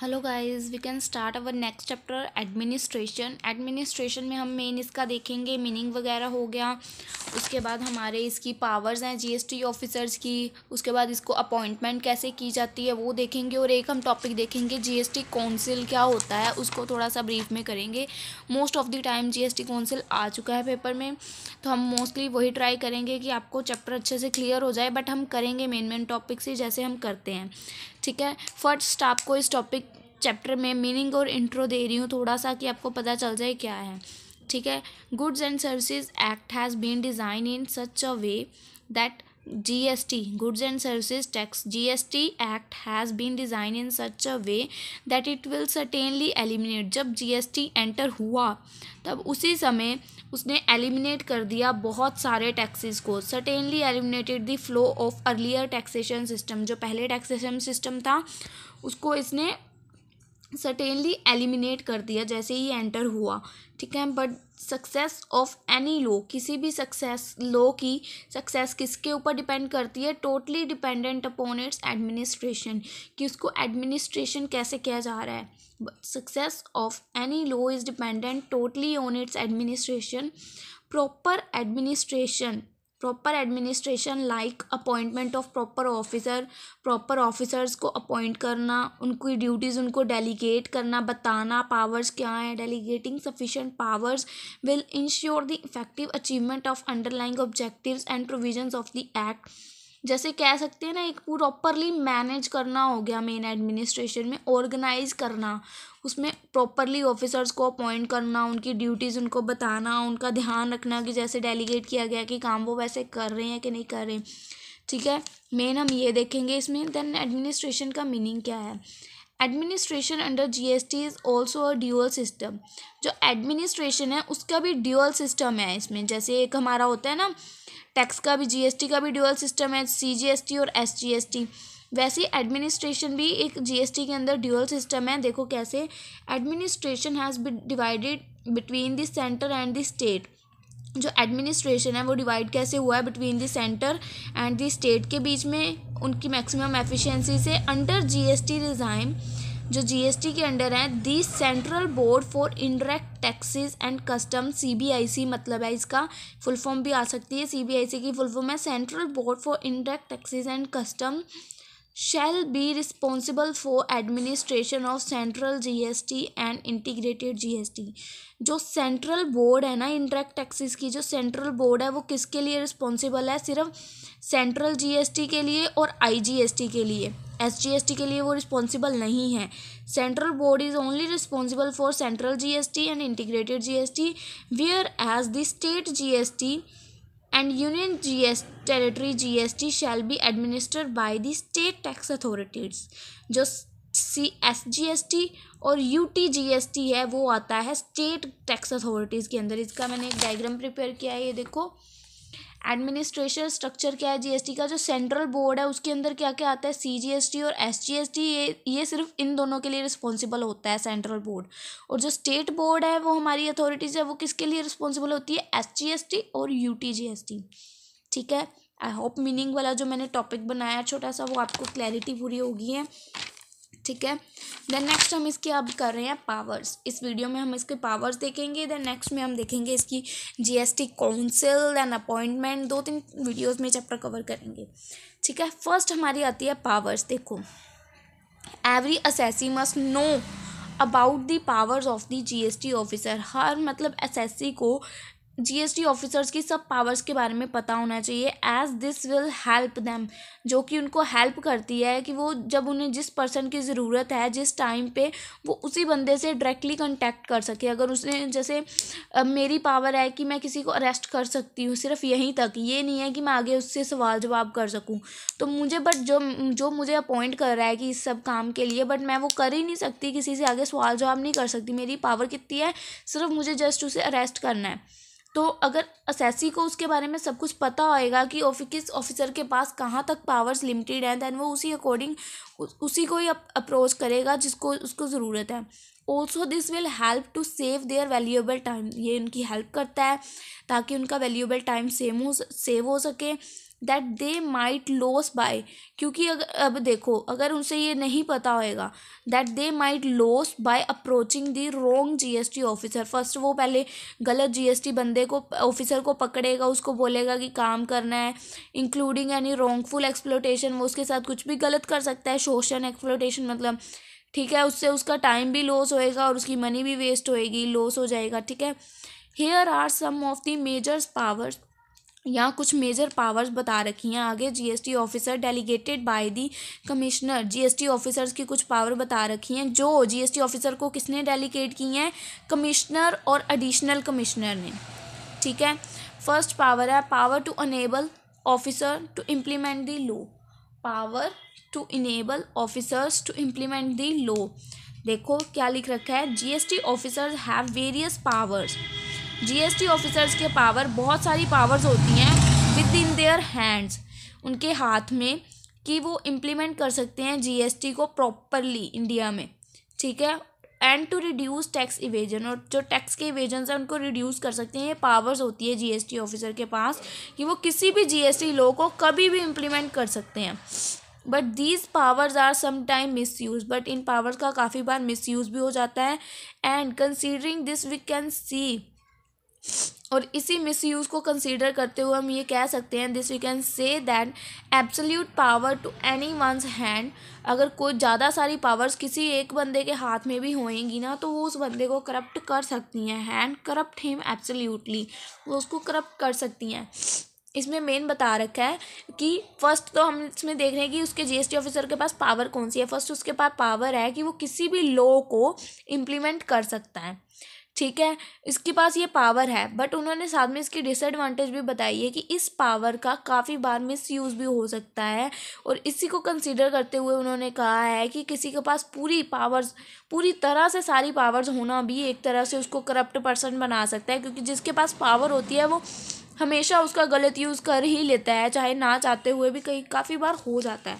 Hello guys, we can start our next chapter administration में हम main इसका देखेंगे, मीनिंग वगैरह हो गया। उसके बाद हमारे इसकी पावर्स हैं जीएसटी ऑफिसर्स की। उसके बाद इसको अपॉइंटमेंट कैसे की जाती है वो देखेंगे। और एक हम टॉपिक देखेंगे जीएसटी काउंसिल क्या होता है, उसको थोड़ा सा ब्रीफ में करेंगे। Most of the time GST council आ चुका है पेपर में, तो हम मोस्टली वही ट्राई करेंगे कि आपको चैप्टर अच्छे से क्लियर हो जाए। बट हम करेंगे मेन टॉपिक से जैसे हम करते हैं, ठीक है। फर्स्ट आपको इस टॉपिक चैप्टर में मीनिंग और इंट्रो दे रही हूँ थोड़ा सा, कि आपको पता चल जाए क्या है, ठीक है। Goods and services act has been design in such a way that GST goods and services tax GST act has been design in such a way that it will certainly eliminate. जब GST enter हुआ तब उसी समय उसने eliminate कर दिया बहुत सारे टैक्सेस को। Certainly eliminated the flow of earlier taxation system. जो पहले टैक्सेशन सिस्टम था उसको इसने सर्टेनली एलिमिनेट कर दिया जैसे ही एंटर हुआ, ठीक है। But success of any law, किसी भी सक्सेस लॉ की सक्सेस किसके ऊपर डिपेंड करती है? Totally dependent upon its administration, कि उसको एडमिनिस्ट्रेशन कैसे किया जा रहा है। Success of any law is dependent totally on it's administration. Proper administration like appointment of proper officers को अपॉइंट करना, उनकी ड्यूटीज़ उनको डेलीगेट करना, बताना पावर्स क्या हैं। Delegating sufficient powers will ensure the effective achievement of underlying objectives and provisions of the act. जैसे कह सकते हैं ना, एक प्रॉपरली मैनेज करना हो गया मेन एडमिनिस्ट्रेशन में, ऑर्गेनाइज करना, उसमें प्रॉपरली ऑफिसर्स को अपॉइंट करना, उनकी ड्यूटीज़ उनको बताना, उनका ध्यान रखना कि जैसे डेलीगेट किया गया कि काम वो वैसे कर रहे हैं कि नहीं कर रहे, ठीक है। मेन हम ये देखेंगे इसमें। देन एडमिनिस्ट्रेशन का मीनिंग क्या है? Administration under GST is also a dual system. जो एडमिनिस्ट्रेशन है उसका भी ड्यूअल सिस्टम है इसमें। जैसे एक हमारा होता है ना टैक्स का भी, जीएसटी का भी ड्यूअल सिस्टम है, CGST और SGST। वैसे ही एडमिनिस्ट्रेशन भी एक जीएसटी के अंदर ड्यूअल सिस्टम है। देखो कैसे, administration has been divided between the centre and the state. जो एडमिनिस्ट्रेशन है वो डिवाइड कैसे हुआ है? Between the centre and the state के बीच में, उनकी मैक्सिमम एफिशिएंसी से। अंडर जीएसटी रिजाइम, जो जीएसटी के अंडर है, the central board for indirect taxes and custom, CBIC मतलब है इसका, फुल फॉर्म भी आ सकती है। CBIC की फुल फॉर्म है central board for indirect taxes and custom, shall be responsible for administration of central GST and integrated GST। जो central board है ना इनडायरेक्ट टैक्सेस की, जो सेंट्रल बोर्ड है वो किसके लिए रिस्पॉन्सिबल है? सिर्फ सेंट्रल GST के लिए और IGST के लिए। SGST के लिए वो रिस्पॉन्सिबल नहीं है। Central board is only responsible for central GST and integrated GST, whereas the state GST and union territory GST shall be administered by the state tax authorities। जो SGST और UTGST है वो आता है state tax authorities के अंदर। इसका मैंने एक डायग्राम प्रिपेयर किया है, ये देखो। एडमिनिस्ट्रेशन स्ट्रक्चर क्या है जीएसटी का? जो सेंट्रल बोर्ड है उसके अंदर क्या क्या आता है? CGST और SGST। ये सिर्फ इन दोनों के लिए रिस्पॉन्सिबल होता है सेंट्रल बोर्ड। और जो स्टेट बोर्ड है वो हमारी अथॉरिटीज़ है, वो किसके लिए रिस्पॉन्सिबल होती है? SGST और UTGST, ठीक है। आई होप मीनिंग वाला जो मैंने टॉपिक बनाया छोटा सा वो आपको क्लैरिटी पूरी होगी है, ठीक है। देन नेक्स्ट हम इसके अब कर रहे हैं पावर्स। इस वीडियो में हम इसके पावर्स देखेंगे। देन नेक्स्ट में हम देखेंगे इसकी GST council, then appointment. 2-3 videos में चैप्टर कवर करेंगे, ठीक है। फर्स्ट हमारी आती है पावर्स। देखो, every assessee must know about the powers of the GST officer. हर मतलब एसएससी को जीएसटी ऑफिसर्स की सब पावर्स के बारे में पता होना चाहिए। As this will help them, जो कि उनको हेल्प करती है कि वो जब उन्हें जिस पर्सन की ज़रूरत है जिस टाइम पे, वो उसी बंदे से डायरेक्टली कांटेक्ट कर सके। अगर उसने जैसे मेरी पावर है कि मैं किसी को अरेस्ट कर सकती हूँ, सिर्फ यहीं तक, ये नहीं है कि मैं आगे उससे सवाल जवाब कर सकूँ। तो मुझे बट जो मुझे अपॉइंट कर रहा है कि इस सब काम के लिए, बट मैं वो कर ही नहीं सकती, किसी से आगे सवाल जवाब नहीं कर सकती। मेरी पावर कितनी है? सिर्फ मुझे जस्ट उसे अरेस्ट करना है। तो अगर असेसी को उसके बारे में सब कुछ पता होएगा कि किस ऑफिसर के पास कहाँ तक पावर्स लिमिटेड हैं, दैन वो उसी अकॉर्डिंग उसी को ही अप्रोच करेगा जिसको उसको ज़रूरत है। Also this will help to save their valuable time. ये उनकी हेल्प करता है ताकि उनका वैल्यूएबल टाइम सेव हो सके। That they might loss by, क्योंकि अगर अब देखो अगर उनसे ये नहीं पता होएगा that they might loss by approaching the wrong GST officer. First वो पहले गलत जीएसटी बंदे को ऑफिसर को पकड़ेगा, उसको बोलेगा कि काम करना है, इंक्लूडिंग एनी रॉन्गफुल एक्सप्लोटेशन, वो उसके साथ कुछ भी गलत कर सकता है, शोषण एक्सप्लोटेशन मतलब, ठीक है। उससे उसका टाइम भी लॉस होएगा और उसकी मनी भी वेस्ट होएगी, लॉस हो जाएगा, ठीक है। Here are some of the measures powers, यहाँ कुछ मेजर पावर्स बता रखी हैं आगे। GST officer delegated by the commissioner, GST officers की कुछ पावर बता रखी हैं जो जीएसटी ऑफिसर को किसने डेलीगेट की हैं, कमिश्नर और एडिशनल कमिश्नर ने, ठीक है। फर्स्ट पावर है power to enable officer to implement the law, power to enable officers to implement the law. देखो क्या लिख रखा है, GST officers have various powers, GST officers के पावर, बहुत सारी पावर्स होती हैं विद इन देयर हैंड्स, उनके हाथ में, कि वो इम्प्लीमेंट कर सकते हैं जीएसटी को प्रॉपरली इंडिया में, ठीक है। And to reduce tax evasion, और जो टैक्स के इवेजन है उनको रिड्यूस कर सकते हैं। ये पावर्स होती है जीएसटी ऑफिसर के पास कि वो किसी भी जीएसटी लॉ को कभी भी इम्प्लीमेंट कर सकते हैं। But these powers are sometime misuse, but इन पावर्स का काफ़ी बार मिस यूज़ भी हो जाता है। And considering this we can see, और इसी मिसयूज़ को कंसीडर करते हुए हम ये कह सकते हैं, this we can say that absolute power to anyone's hand, अगर कोई ज़्यादा सारी पावर्स किसी एक बंदे के हाथ में भी होएंगी ना तो वो उस बंदे को करप्ट कर सकती हैं। हैंड करप्ट हिम एब्सोल्यूटली, वो उसको करप्ट कर सकती हैं। इसमें मेन बता रखा है कि फर्स्ट तो हम इसमें देख रहे हैं कि उसके जीएसटी ऑफिसर के पास पावर कौन सी है। फर्स्ट उसके पास पावर है कि वो किसी भी लॉ को इम्प्लीमेंट कर सकता है, ठीक है, इसके पास ये पावर है। बट उन्होंने साथ में इसकी डिसएडवांटेज भी बताई है कि इस पावर का काफ़ी बार मिसयूज़ भी हो सकता है, और इसी को कंसीडर करते हुए उन्होंने कहा है कि किसी के पास पूरी पावर्स, पूरी तरह से सारी पावर्स होना भी एक तरह से उसको करप्ट पर्सन बना सकता है, क्योंकि जिसके पास पावर होती है वो हमेशा उसका गलत यूज़ कर ही लेता है, चाहे ना चाहते हुए भी कई काफ़ी बार हो जाता है,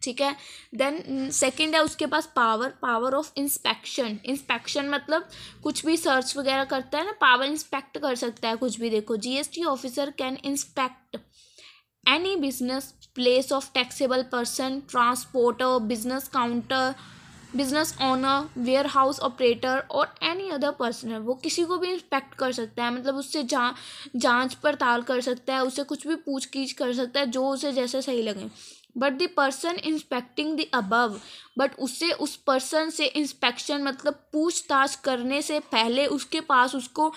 ठीक है। देन सेकंड है उसके पास पावर ऑफ इंस्पेक्शन, इंस्पेक्शन मतलब कुछ भी सर्च वगैरह करता है ना, पावर इंस्पेक्ट कर सकता है कुछ भी। देखो GST officer can inspect any business place of taxable person, transporter, business counter, business owner, warehouse operator और एनी अदर पर्सन, वो किसी को भी इंस्पेक्ट कर सकता है, मतलब उससे जांच पड़ताल कर सकता है, उससे कुछ भी पूछगीछ कर सकता है जो उसे जैसे सही लगे। But the person inspecting the above, but उससे उस पर्सन से इंस्पेक्शन मतलब पूछताछ करने से पहले उसके पास उसको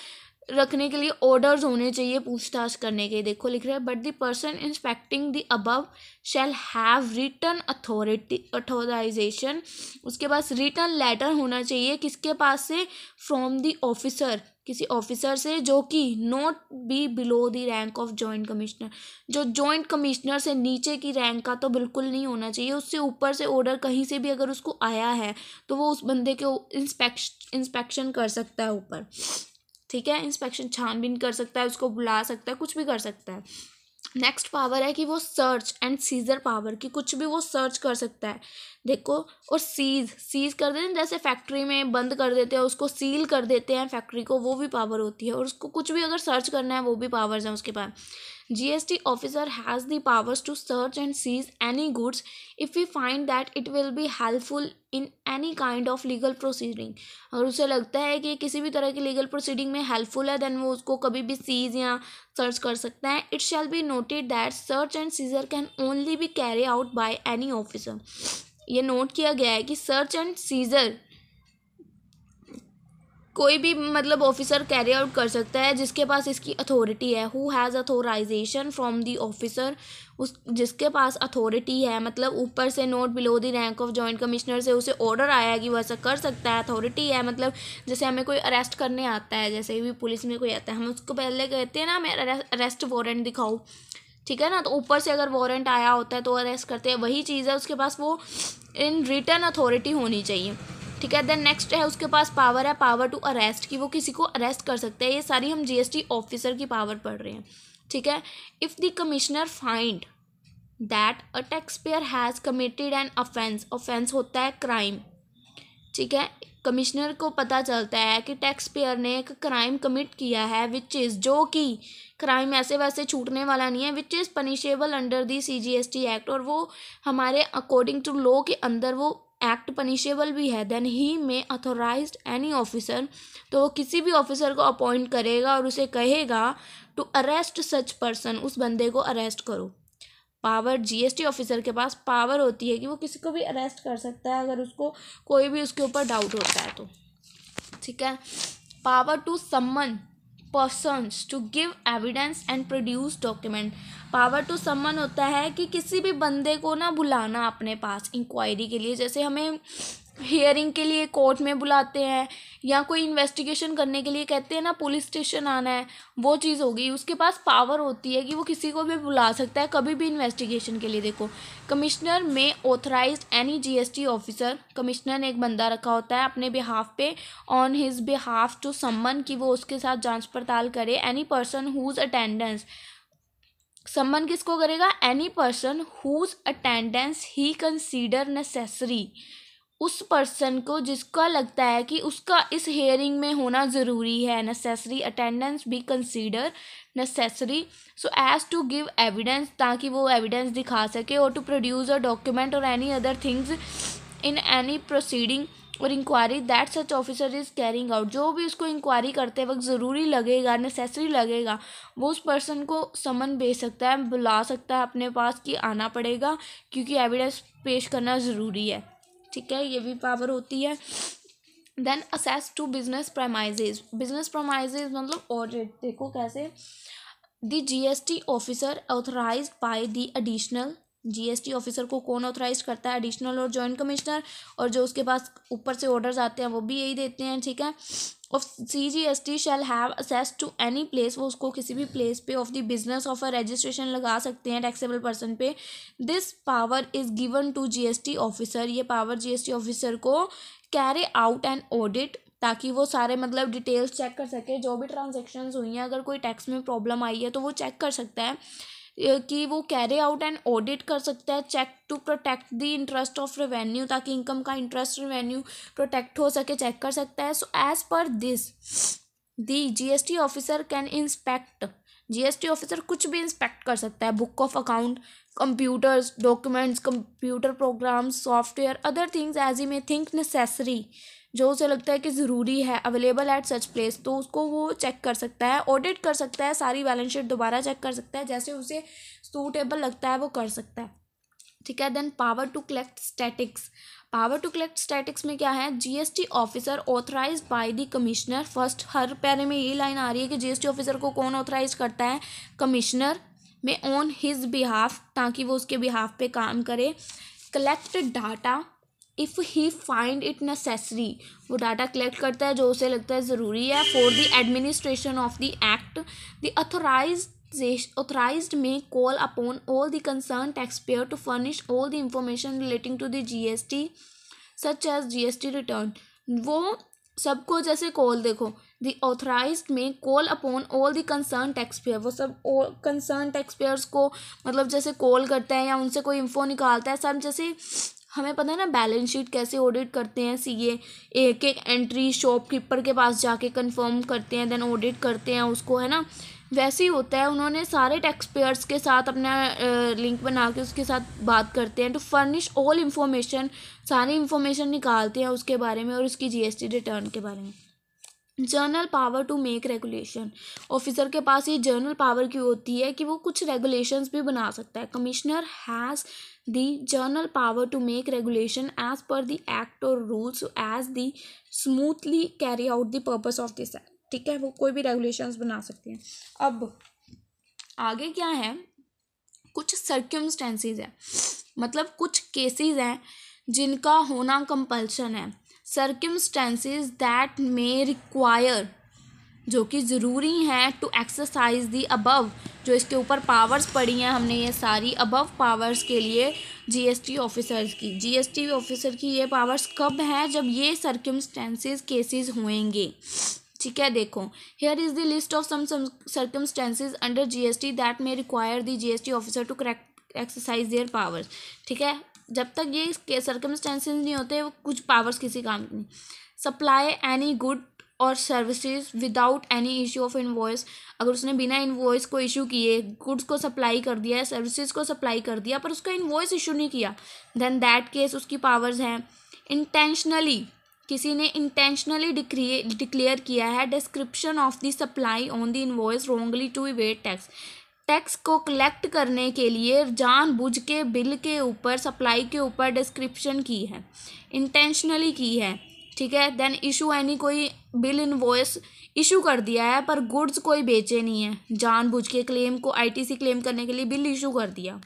रखने के लिए ऑर्डर्स होने चाहिए पूछताछ करने के। देखो लिख रहे हैं, but the person inspecting the above shall have written authorisation, उसके पास रिटन लेटर होना चाहिए, किसके पास से, फ्रॉम द ऑफिसर, किसी ऑफिसर से जो कि not be below the rank of joint commissioner, जो जॉइंट कमिश्नर से नीचे की रैंक का तो बिल्कुल नहीं होना चाहिए, उससे ऊपर से ऑर्डर कहीं से भी अगर उसको आया है तो वो उस बंदे के इंस्पेक्शन कर सकता है ऊपर, ठीक है, इंस्पेक्शन छानबीन कर सकता है, उसको बुला सकता है, कुछ भी कर सकता है। नेक्स्ट पावर है कि वो सर्च एंड सीजर पावर, कि कुछ भी वो सर्च कर सकता है। देखो, और सीज कर देते हैं, जैसे फैक्ट्री में बंद कर देते हैं उसको, सील कर देते हैं फैक्ट्री को, वो भी पावर होती है। और उसको कुछ भी अगर सर्च करना है वो भी पावर्स हैं उसके पास। GST officer has the powers to search and seize any goods if we find that it will be helpful in any kind of legal proceeding। अगर उसे लगता है कि किसी भी तरह की लीगल प्रोसीडिंग में हेल्पफुल है देन वो उसको कभी भी सीज या सर्च कर सकता है। It shall be noted that search and seizure can only be carry out by any officer. ये नोट किया गया है कि सर्च एंड सीजर कोई भी मतलब ऑफिसर कैरी आउट कर सकता है जिसके पास इसकी अथॉरिटी है। Who has authorisation from the officer, उस जिसके पास अथॉरिटी है, मतलब ऊपर से note below the rank of joint commissioner से उसे ऑर्डर आया कि वो ऐसा कर सकता है, अथॉरिटी है। मतलब जैसे हमें कोई अरेस्ट करने आता है, जैसे भी पुलिस में कोई आता है, हम उसको पहले कहते हैं ना हमें अरेस्ट वारंट दिखाओ, ठीक है ना, तो ऊपर से अगर वारंट आया होता है तो अरेस्ट करते हैं, वही चीज़ है, उसके पास वो इन रिटर्न अथॉरिटी होनी चाहिए, ठीक है। देन नेक्स्ट है उसके पास पावर है पावर टू अरेस्ट, कि वो किसी को अरेस्ट कर सकते हैं। ये सारी हम GST ऑफिसर की पावर पढ़ रहे हैं, ठीक है। If the commissioner find that a tax payer has committed an offence, offence होता है क्राइम, ठीक है, कमिश्नर को पता चलता है कि टैक्स पेयर ने एक क्राइम कमिट किया है विच इज़, जो कि क्राइम ऐसे वैसे छूटने वाला नहीं है, which is punishable under the CGST act, और वो हमारे अकॉर्डिंग टू लॉ के अंदर वो एक्ट पनिशेबल भी है, देन ही में अथोराइज्ड एनी ऑफिसर, तो वो किसी भी ऑफिसर को अपॉइंट करेगा और उसे कहेगा टू अरेस्ट सच पर्सन, उस बंदे को अरेस्ट करो। पावर, GST ऑफिसर के पास पावर होती है कि वो किसी को भी अरेस्ट कर सकता है अगर उसको कोई भी उसके ऊपर डाउट होता है तो, ठीक है। Power to summon persons to give evidence and produce document. Power to summon होता है कि किसी भी बंदे को ना बुलाना अपने पास इंक्वायरी के लिए, जैसे हमें हियरिंग के लिए कोर्ट में बुलाते हैं या कोई इन्वेस्टिगेशन करने के लिए कहते हैं ना पुलिस स्टेशन आना है, वो चीज़ होगी। उसके पास पावर होती है कि वो किसी को भी बुला सकता है कभी भी इन्वेस्टिगेशन के लिए। देखो, कमिश्नर में authorised any GST officer, commissioner ने एक बंदा रखा होता है अपने बिहाफ पे, on his behalf to someone, कि वो उसके साथ जांच पड़ताल करे, एनी पर्सन हुज अटेंडेंस, समन किसको करेगा, एनी पर्सन हुज अटेंडेंस ही कंसीडर नेसेसरी, उस पर्सन को जिसका लगता है कि उसका इस हेयरिंग में होना ज़रूरी है, नेसेसरी, अटेंडेंस भी consider necessary, so as to give evidence, ताकि वो एविडेंस दिखा सके, और टू प्रोड्यूस अ डॉक्यूमेंट और any other things in any proceeding और inquiry that such officer is carrying out, जो भी उसको इंक्वायरी करते वक्त ज़रूरी लगेगा, नेसेसरी लगेगा, वो उस पर्सन को समन भेज सकता है, बुला सकता है अपने पास कि आना पड़ेगा क्योंकि एविडेंस पेश करना ज़रूरी है, ठीक है। ये भी पावर होती है। Then access to business premises, business premises मतलब ऑडिट। देखो कैसे, the GST officer authorised by the additional, GST officer को कौन ऑथराइज करता है, एडिशनल और जॉइंट कमिश्नर, और जो उसके पास ऊपर से ऑर्डर्स आते हैं वो भी यही देते हैं, ठीक है। Of CGST shall have access to any place, वो उसको किसी भी प्लेस पे of the business of a registration लगा सकते हैं टैक्सेबल पर्सन पे। This power is given to GST officer, ये पावर GST ऑफिसर को कैरी आउट एंड ऑडिट, ताकि वो सारे मतलब डिटेल्स चेक कर सके, जो भी ट्रांजेक्शन्स हुई हैं, अगर कोई टैक्स में प्रॉब्लम आई है तो वो चेक कर सकता है, कि वो कैरी आउट एंड ऑडिट कर सकता है, check to protect the interest of revenue, ताकि इनकम का इंटरेस्ट रेवेन्यू प्रोटेक्ट हो सके, चेक कर सकता है। So as per this the GST officer can inspect, GST officer कुछ भी इंस्पेक्ट कर सकता है, book of account, computers, documents, computer programs, software, other things as he may think necessary, जो उसे लगता है कि ज़रूरी है, अवेलेबल एट सच प्लेस, तो उसको वो चेक कर सकता है, ऑडिट कर सकता है, सारी बैलेंस शीट दोबारा चेक कर सकता है, जैसे उसे सूटेबल लगता है वो कर सकता है, ठीक है। Then power to collect statistics, power to collect statistics में क्या है, GST officer authorised by the commissioner, first हर पैरे में ये लाइन आ रही है कि GST ऑफिसर को कौन ऑथराइज करता है, कमिश्नर में, ऑन हिज बिहाफ, ताकि वो उसके बिहाफ पे काम करे, collect data if he find it necessary, वो डाटा कलेक्ट करता है जो उसे लगता है ज़रूरी है, for the administration of the act, the authorized may call upon all the concerned taxpayer to furnish all the information relating to the GST such as GST return, वो सबको जैसे कॉल, देखो द ऑथराइज्ड में call upon all the concern tax payer, वो सब concern tax payers को मतलब जैसे कॉल करता है या उनसे कोई इन्फो निकालता है, सब जैसे हमें पता है ना बैलेंस शीट कैसे ऑडिट करते हैं CA, एक एक एंट्री शॉपकीपर के पास जाके कंफर्म करते हैं, देन ऑडिट करते हैं उसको, है ना, वैसे ही होता है। उन्होंने सारे टैक्स पेयर्स के साथ अपना लिंक बना के उसके साथ बात करते हैं, टू फर्निश ऑल इन्फॉर्मेशन, सारी इन्फॉर्मेशन निकालते हैं उसके बारे में और उसकी GST रिटर्न के बारे में। General power to make regulation, officer के पास ये जर्नल पावर क्यों होती है कि वो कुछ रेगुलेशंस भी बना सकता है। Commissioner has the general power to make regulation as per the act और rules as the smoothly carry out the purpose of this act, ठीक है, वो कोई भी रेगुलेशंस बना सकते हैं। अब आगे क्या है, कुछ सर्कमस्टेंसेस है, मतलब कुछ केसेस हैं जिनका होना कंपल्शन है, सर्कमस्टेंसेस दैट मे रिक्वायर, जो कि ज़रूरी हैं, टू एक्सरसाइज दी अबव, जो इसके ऊपर पावर्स पड़ी हैं हमने ये सारी, अबव पावर्स के लिए GST ऑफिसर्स की, GST ऑफिसर की ये पावर्स कब है, जब ये सर्कमस्टेंसेस केसेस होंगे, ठीक है। देखो, here is the list of some circumstances under GST that may require the GST officer to correct exercise their powers, ठीक है। जब तक ये सर्कमस्टेंसेस नहीं होते वो कुछ पावर्स किसी काम की नहीं। सप्लाई एनी गुड और services without any issue of invoice, अगर उसने बिना इनवॉइस को इशू किए गुड्स को सप्लाई कर दिया है, सर्विसेज को सप्लाई कर दिया पर उसका इनवॉइस इशू नहीं किया, देन दैट केस उसकी पावर्स हैं। इंटेंशनली, किसी ने इंटेंशनली डिक्लेयर किया है description of the supply on the invoice wrongly to evade tax, tax को कलेक्ट करने के लिए जानबूझ के बिल के ऊपर सप्लाई के ऊपर डिस्क्रिप्शन की है, इंटेंशनली की है, ठीक है। देन इशू एनी, कोई बिल इनवॉइस इशू कर दिया है पर गुड्स कोई बेचे नहीं है, जानबूझ के क्लेम को आईटीसी क्लेम करने के लिए बिल इशू कर दिया।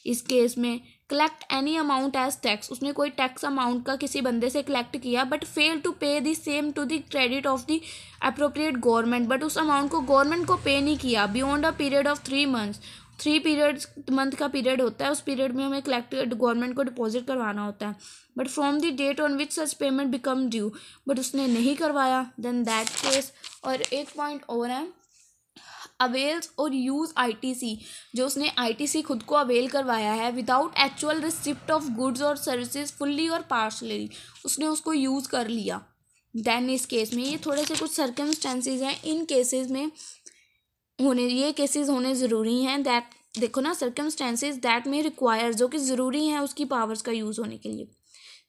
इस केस में collect any amount as tax, उसने कोई टैक्स अमाउंट का किसी बंदे से कलेक्ट किया but fail to pay the same to the credit of the appropriate government, but उस अमाउंट को गवर्नमेंट को पे नहीं किया beyond a period of 3 months, 3 month का पीरियड होता है, उस पीरियड में हमें कलेक्ट गवर्नमेंट को डिपॉजिट करवाना होता है, but from the date on which such payment become due, but उसने नहीं करवाया, देन दैट केस। और एक पॉइंट और है, अवेल्स और यूज़ आईटीसी, जो उसने आईटीसी खुद को अवेल करवाया है without actual receipt of goods और सर्विसेज फुल्ली और पार्शली, उसने उसको यूज़ कर लिया, देन इस केस में ये थोड़े से कुछ सर्कमस्टेंसेज हैं, इन केसेस में ये केसेस होने ज़रूरी हैं, दैट देखो ना सर्कमस्टेंसेज दैट में रिक्वायर, जो कि ज़रूरी हैं उसकी पावर्स का यूज़ होने के लिए,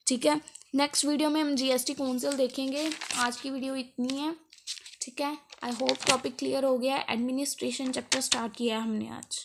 ठीक है। नेक्स्ट वीडियो में हम जीएसटी काउंसिल देखेंगे, आज की वीडियो इतनी है, ठीक है। आई होप टॉपिक क्लियर हो गया। एडमिनिस्ट्रेशन चैप्टर स्टार्ट किया है हमने आज।